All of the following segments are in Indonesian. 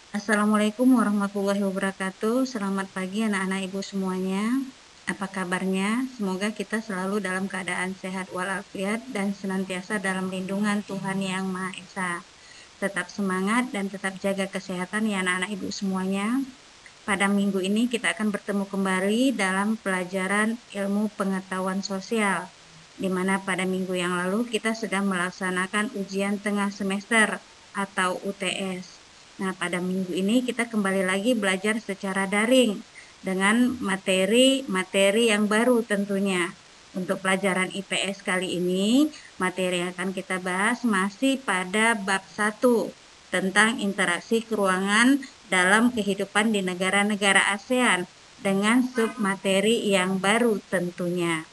Assalamualaikum warahmatullahi wabarakatuh. Selamat pagi anak-anak ibu semuanya. Apa kabarnya? Semoga kita selalu dalam keadaan sehat walafiat dan senantiasa dalam lindungan Tuhan Yang Maha Esa. Tetap semangat dan tetap jaga kesehatan ya anak-anak ibu semuanya. Pada minggu ini kita akan bertemu kembali dalam pelajaran ilmu pengetahuan sosial, di mana pada minggu yang lalu kita sudah melaksanakan ujian tengah semester atau UTS. Nah, pada minggu ini kita kembali lagi belajar secara daring dengan materi-materi yang baru tentunya. Untuk pelajaran IPS kali ini, materi yang akan kita bahas masih pada bab 1 tentang interaksi keruangan dalam kehidupan di negara-negara ASEAN dengan submateri yang baru tentunya.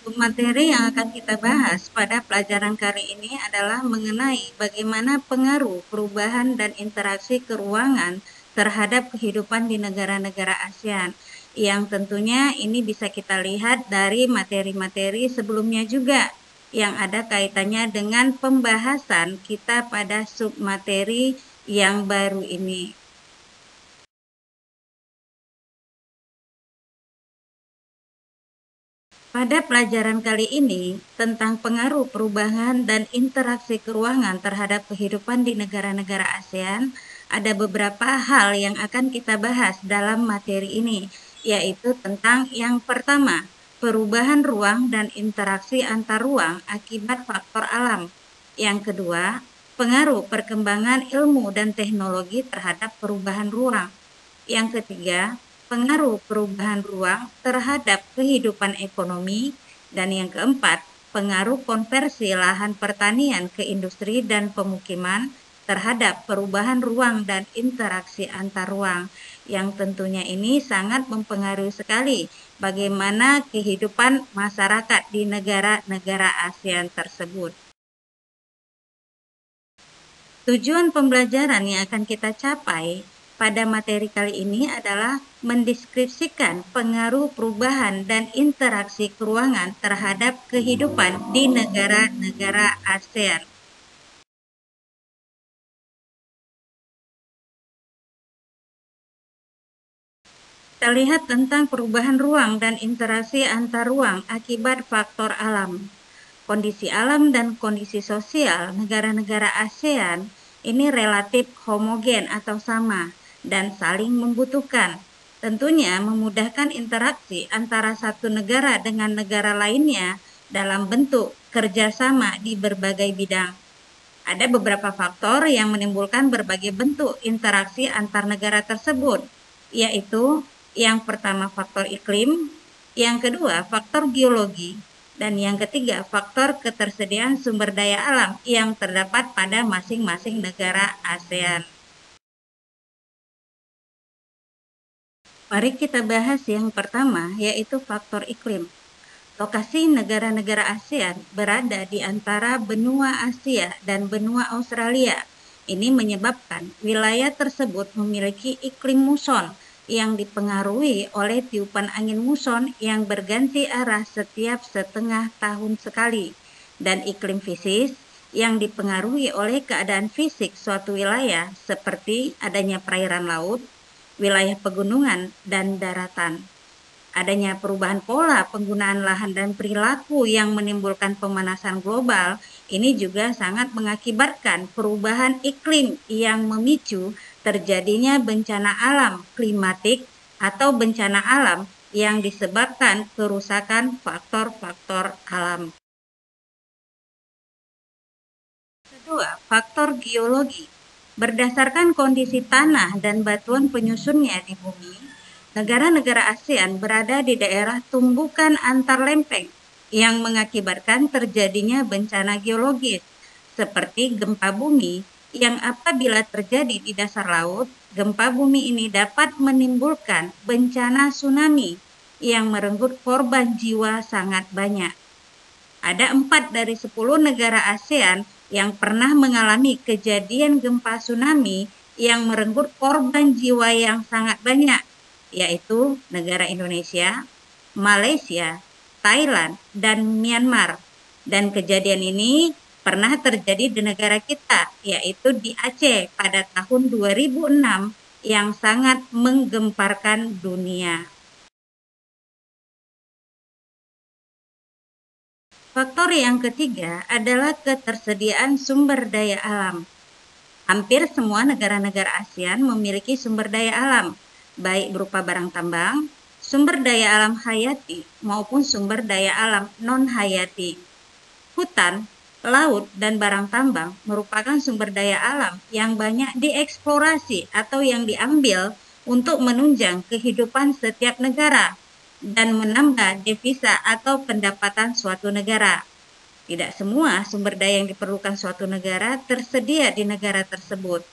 Materi yang akan kita bahas pada pelajaran kali ini adalah mengenai bagaimana pengaruh perubahan dan interaksi keruangan terhadap kehidupan di negara-negara ASEAN. Yang tentunya ini bisa kita lihat dari materi-materi sebelumnya juga yang ada kaitannya dengan pembahasan kita pada submateri yang baru ini. Pada pelajaran kali ini tentang pengaruh perubahan dan interaksi keruangan terhadap kehidupan di negara-negara ASEAN, ada beberapa hal yang akan kita bahas dalam materi ini, yaitu tentang yang pertama, perubahan ruang dan interaksi antar ruang akibat faktor alam. Yang kedua, pengaruh perkembangan ilmu dan teknologi terhadap perubahan ruang. Yang ketiga, pengaruh perubahan ruang terhadap kehidupan ekonomi, dan yang keempat, pengaruh konversi lahan pertanian ke industri dan pemukiman terhadap perubahan ruang dan interaksi antar ruang, yang tentunya ini sangat mempengaruhi sekali bagaimana kehidupan masyarakat di negara-negara ASEAN tersebut. Tujuan pembelajaran yang akan kita capai pada materi kali ini adalah mendeskripsikan pengaruh perubahan dan interaksi keruangan terhadap kehidupan di negara-negara ASEAN. Kita lihat tentang perubahan ruang dan interaksi antar ruang akibat faktor alam. Kondisi alam dan kondisi sosial negara-negara ASEAN ini relatif homogen atau sama dan saling membutuhkan. Tentunya memudahkan interaksi antara satu negara dengan negara lainnya dalam bentuk kerjasama di berbagai bidang. Ada beberapa faktor yang menimbulkan berbagai bentuk interaksi antar negara tersebut, yaitu yang pertama faktor iklim, yang kedua faktor geologi, dan yang ketiga faktor ketersediaan sumber daya alam yang terdapat pada masing-masing negara ASEAN. Mari kita bahas yang pertama, yaitu faktor iklim. Lokasi negara-negara ASEAN berada di antara benua Asia dan benua Australia. Ini menyebabkan wilayah tersebut memiliki iklim muson yang dipengaruhi oleh tiupan angin muson yang berganti arah setiap setengah tahun sekali, dan iklim fisis yang dipengaruhi oleh keadaan fisik suatu wilayah seperti adanya perairan laut, wilayah pegunungan, dan daratan. Adanya perubahan pola penggunaan lahan dan perilaku yang menimbulkan pemanasan global, ini juga sangat mengakibatkan perubahan iklim yang memicu terjadinya bencana alam klimatik atau bencana alam yang disebabkan kerusakan faktor-faktor alam. Kedua, faktor geologi. Berdasarkan kondisi tanah dan batuan penyusunnya di bumi, negara-negara ASEAN berada di daerah tumbukan antar lempeng yang mengakibatkan terjadinya bencana geologis seperti gempa bumi yang apabila terjadi di dasar laut, gempa bumi ini dapat menimbulkan bencana tsunami yang merenggut korban jiwa sangat banyak. Ada 4 dari 10 negara ASEAN yang pernah mengalami kejadian gempa tsunami yang merenggut korban jiwa yang sangat banyak, yaitu negara Indonesia, Malaysia, Thailand, dan Myanmar. Dan kejadian ini pernah terjadi di negara kita, yaitu di Aceh pada tahun 2006 yang sangat menggemparkan dunia. Faktor yang ketiga adalah ketersediaan sumber daya alam. Hampir semua negara-negara ASEAN memiliki sumber daya alam, baik berupa barang tambang, sumber daya alam hayati, maupun sumber daya alam non-hayati. Hutan, laut, dan barang tambang merupakan sumber daya alam yang banyak dieksplorasi atau yang diambil untuk menunjang kehidupan setiap negara dan menambah devisa atau pendapatan suatu negara. Tidak semua sumber daya yang diperlukan suatu negara tersedia di negara tersebut,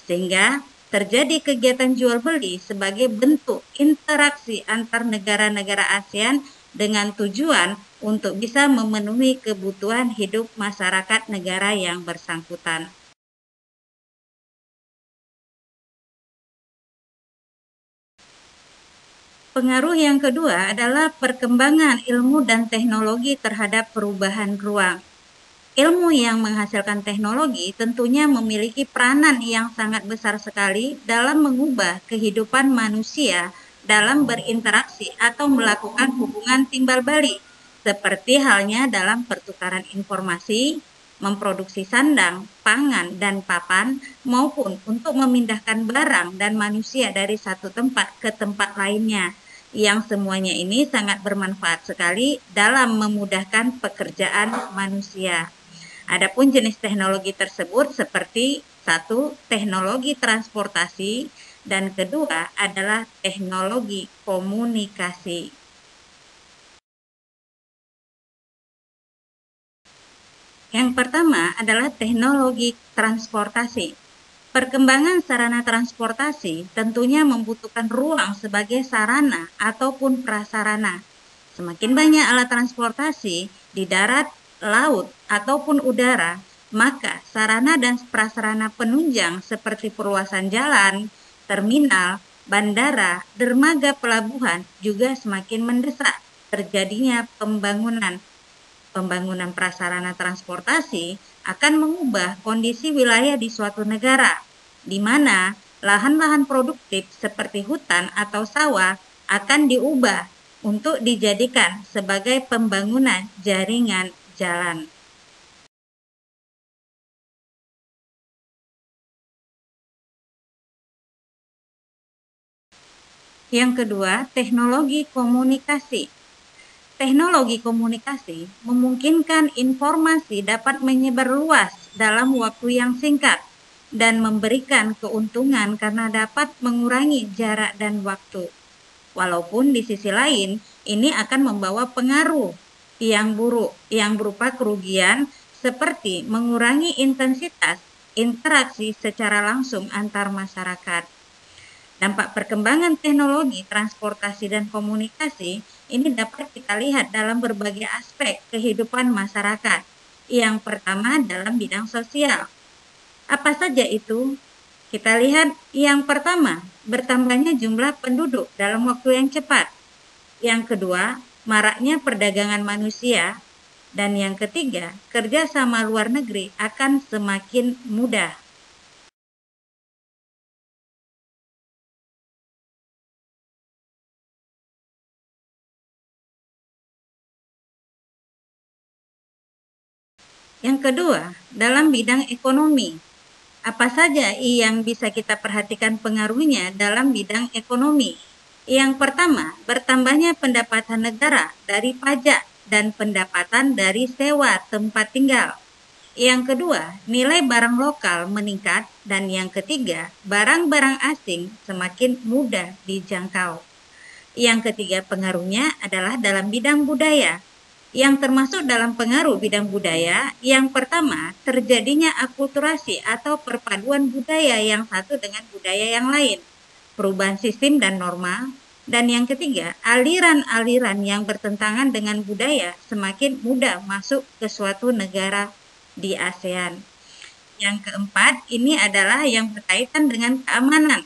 sehingga terjadi kegiatan jual beli sebagai bentuk interaksi antar negara-negara ASEAN dengan tujuan untuk bisa memenuhi kebutuhan hidup masyarakat negara yang bersangkutan. Pengaruh yang kedua adalah perkembangan ilmu dan teknologi terhadap perubahan ruang. Ilmu yang menghasilkan teknologi tentunya memiliki peranan yang sangat besar sekali dalam mengubah kehidupan manusia dalam berinteraksi atau melakukan hubungan timbal balik, seperti halnya dalam pertukaran informasi, memproduksi sandang, pangan, dan papan, maupun untuk memindahkan barang dan manusia dari satu tempat ke tempat lainnya, yang semuanya ini sangat bermanfaat sekali dalam memudahkan pekerjaan manusia. Adapun jenis teknologi tersebut seperti satu, teknologi transportasi, dan kedua adalah teknologi komunikasi. Yang pertama adalah teknologi transportasi. Perkembangan sarana transportasi tentunya membutuhkan ruang sebagai sarana ataupun prasarana. Semakin banyak alat transportasi di darat, laut, ataupun udara, maka sarana dan prasarana penunjang seperti perluasan jalan, terminal, bandara, dermaga pelabuhan juga semakin mendesak terjadinya pembangunan prasarana transportasi akan mengubah kondisi wilayah di suatu negara, di mana lahan-lahan produktif seperti hutan atau sawah akan diubah untuk dijadikan sebagai pembangunan jaringan jalan. Yang kedua, teknologi komunikasi. Teknologi komunikasi memungkinkan informasi dapat menyebar luas dalam waktu yang singkat dan memberikan keuntungan karena dapat mengurangi jarak dan waktu. Walaupun di sisi lain, ini akan membawa pengaruh yang buruk yang berupa kerugian seperti mengurangi intensitas interaksi secara langsung antar masyarakat. Dampak perkembangan teknologi, transportasi, dan komunikasi ini dapat kita lihat dalam berbagai aspek kehidupan masyarakat. Yang pertama dalam bidang sosial. Apa saja itu? Kita lihat yang pertama, bertambahnya jumlah penduduk dalam waktu yang cepat. Yang kedua, maraknya perdagangan manusia. Dan yang ketiga, kerjasama luar negeri akan semakin mudah. Yang kedua, dalam bidang ekonomi. Apa saja yang bisa kita perhatikan pengaruhnya dalam bidang ekonomi? Yang pertama, bertambahnya pendapatan negara dari pajak dan pendapatan dari sewa tempat tinggal. Yang kedua, nilai barang lokal meningkat. Dan yang ketiga, barang-barang asing semakin mudah dijangkau. Yang ketiga pengaruhnya adalah dalam bidang budaya. Yang termasuk dalam pengaruh bidang budaya, yang pertama, terjadinya akulturasi atau perpaduan budaya yang satu dengan budaya yang lain, perubahan sistem dan norma, dan yang ketiga, aliran-aliran yang bertentangan dengan budaya semakin mudah masuk ke suatu negara di ASEAN. Yang keempat, ini adalah yang berkaitan dengan keamanan.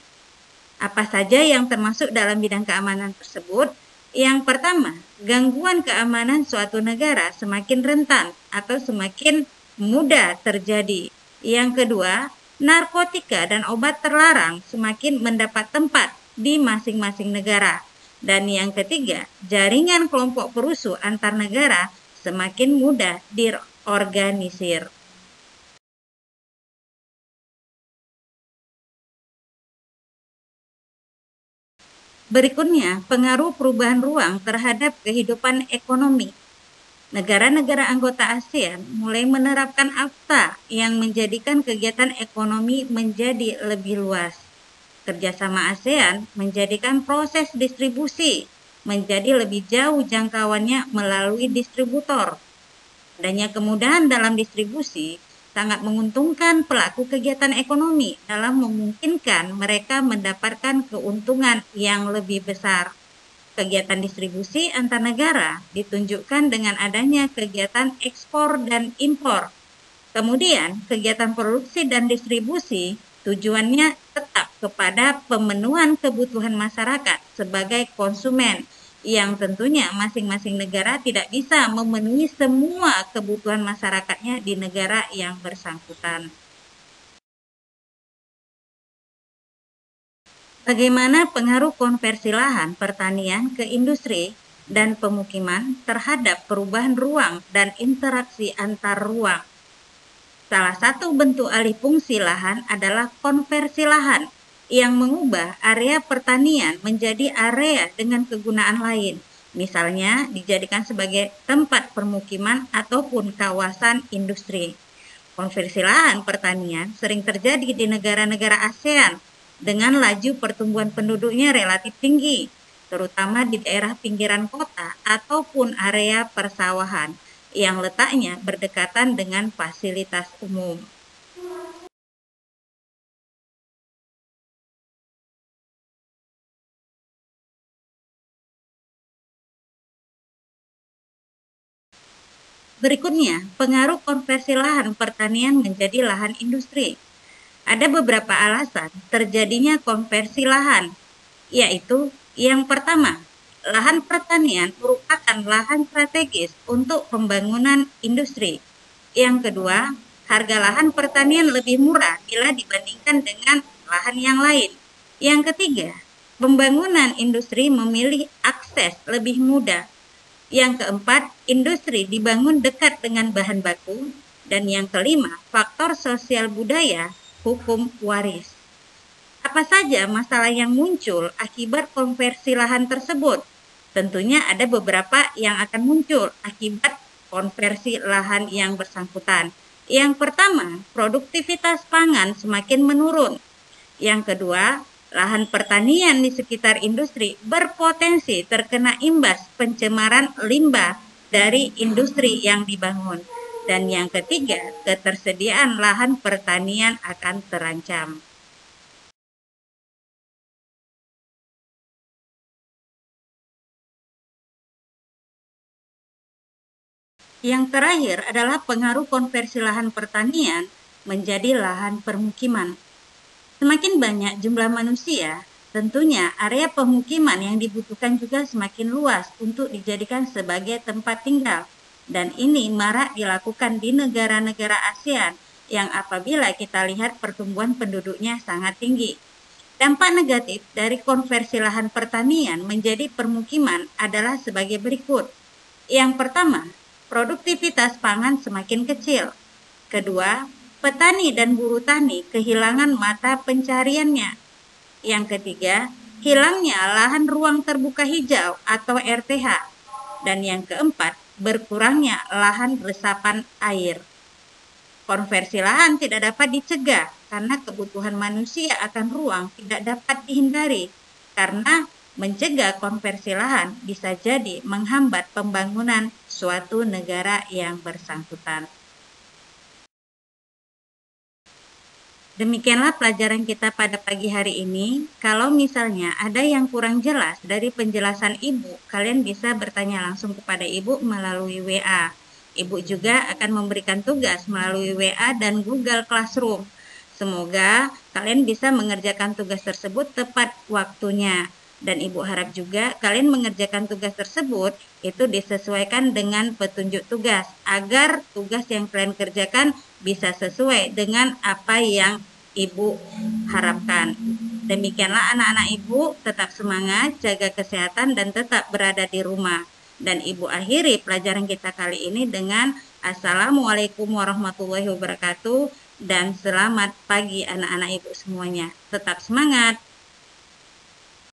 Apa saja yang termasuk dalam bidang keamanan tersebut? Yang pertama, gangguan keamanan suatu negara semakin rentan atau semakin mudah terjadi. Yang kedua, narkotika dan obat terlarang semakin mendapat tempat di masing-masing negara. Dan yang ketiga, jaringan kelompok perusuh antar negara semakin mudah diorganisir. Berikutnya, pengaruh perubahan ruang terhadap kehidupan ekonomi. Negara-negara anggota ASEAN mulai menerapkan AFTA yang menjadikan kegiatan ekonomi menjadi lebih luas. Kerjasama ASEAN menjadikan proses distribusi menjadi lebih jauh jangkauannya melalui distributor. Adanya kemudahan dalam distribusi sangat menguntungkan pelaku kegiatan ekonomi dalam memungkinkan mereka mendapatkan keuntungan yang lebih besar. Kegiatan distribusi antar negara ditunjukkan dengan adanya kegiatan ekspor dan impor. Kemudian, kegiatan produksi dan distribusi tujuannya tetap kepada pemenuhan kebutuhan masyarakat sebagai konsumen, yang tentunya masing-masing negara tidak bisa memenuhi semua kebutuhan masyarakatnya di negara yang bersangkutan. Bagaimana pengaruh konversi lahan pertanian ke industri dan pemukiman terhadap perubahan ruang dan interaksi antar ruang? Salah satu bentuk alih fungsi lahan adalah konversi lahan yang mengubah area pertanian menjadi area dengan kegunaan lain. Misalnya dijadikan sebagai tempat permukiman ataupun kawasan industri. Konversi lahan pertanian sering terjadi di negara-negara ASEAN dengan laju pertumbuhan penduduknya relatif tinggi, terutama di daerah pinggiran kota ataupun area persawahan yang letaknya berdekatan dengan fasilitas umum. Berikutnya, pengaruh konversi lahan pertanian menjadi lahan industri. Ada beberapa alasan terjadinya konversi lahan, yaitu yang pertama, lahan pertanian merupakan lahan strategis untuk pembangunan industri. Yang kedua, harga lahan pertanian lebih murah bila dibandingkan dengan lahan yang lain. Yang ketiga, pembangunan industri memilih akses lebih mudah. Yang keempat, industri dibangun dekat dengan bahan baku. Dan yang kelima, faktor sosial budaya, hukum waris. Apa saja masalah yang muncul akibat konversi lahan tersebut? Tentunya ada beberapa yang akan muncul akibat konversi lahan yang bersangkutan. Yang pertama, produktivitas pangan semakin menurun. Yang kedua, lahan pertanian di sekitar industri berpotensi terkena imbas pencemaran limbah dari industri yang dibangun. Dan yang ketiga, ketersediaan lahan pertanian akan terancam. Yang terakhir adalah pengaruh konversi lahan pertanian menjadi lahan permukiman. Semakin banyak jumlah manusia, tentunya area pemukiman yang dibutuhkan juga semakin luas untuk dijadikan sebagai tempat tinggal. Dan ini marak dilakukan di negara-negara ASEAN yang apabila kita lihat pertumbuhan penduduknya sangat tinggi. Dampak negatif dari konversi lahan pertanian menjadi permukiman adalah sebagai berikut. Yang pertama, produktivitas pangan semakin kecil. Kedua, petani dan buruh tani kehilangan mata pencariannya. Yang ketiga, hilangnya lahan ruang terbuka hijau atau RTH. Dan yang keempat, berkurangnya lahan resapan air. Konversi lahan tidak dapat dicegah karena kebutuhan manusia akan ruang tidak dapat dihindari. Karena mencegah konversi lahan bisa jadi menghambat pembangunan suatu negara yang bersangkutan. Demikianlah pelajaran kita pada pagi hari ini. Kalau misalnya ada yang kurang jelas dari penjelasan Ibu, kalian bisa bertanya langsung kepada Ibu melalui WA. Ibu juga akan memberikan tugas melalui WA dan Google Classroom. Semoga kalian bisa mengerjakan tugas tersebut tepat waktunya. Dan Ibu harap juga kalian mengerjakan tugas tersebut itu disesuaikan dengan petunjuk tugas, agar tugas yang kalian kerjakan bisa sesuai dengan apa yang Ibu harapkan. Demikianlah anak-anak Ibu, tetap semangat, jaga kesehatan, dan tetap berada di rumah. Dan Ibu akhiri pelajaran kita kali ini dengan Assalamualaikum warahmatullahi wabarakatuh, dan selamat pagi anak-anak Ibu semuanya. Tetap semangat.